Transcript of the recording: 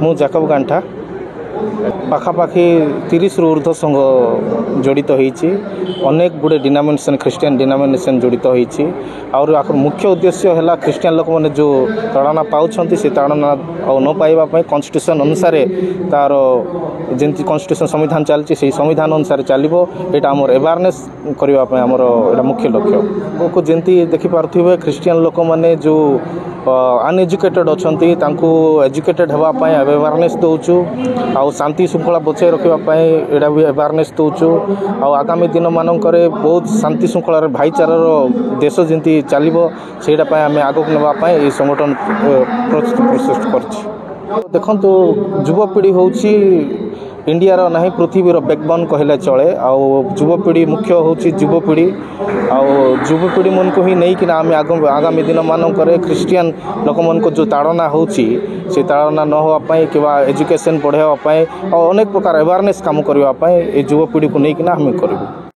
मु जाकब गांठा पाखापाखि 30 रु ऊर्ध्व संघ जड़ित होती अनेक गुड़े डिनोमिनेशन ख्रिस्टियन डिनोमिनेशन जड़ित होती और मुख्य उद्देश्य है ख्रिस्टियन लोक मैंने जो ताड़ना पाँच से ताड़ना न पाइबा कॉन्स्टिट्यूशन अनुसार तार जमी कॉन्स्टिट्यूशन संविधान चलती से संविधान अनुसार चलो यहाँ आम अवेयरनेस करने आमर मुख्य लक्ष्य को जमी देखिपे ख्रिस्टियन लोक मैंने जो अनएजुकेटेड अच्छा एजुकेटेड होगापाई अवेयरनेस दौचु आ शांति श्रृंखला बचाई रखापी यहाँ भी अवेयरनेस दौचु आगामी दिन मानक बहुत शांति श्रृंखलार भाईचारार देश जमी चलो से आम आगक नापी संगठन प्रस्तुत कर देखु युवपीढ़ी हूँ इंडिया रो नहीं पृथ्वीर बैकबोन कहले चले युवपीढ़ी मुख्य हूँ युवपीढ़ी युवपीढ़ी मन को ही नहीं कि आम आगामी दिन मानक ख्रिस्टियन लोक मन को जो ताड़ना होची से ताड़ना न होगापाई कि एजुकेशन पढ़ावाई और अनेक प्रकार अवेयरनेस काम करने युवपीढ़ी को लेकिन आम करूँ।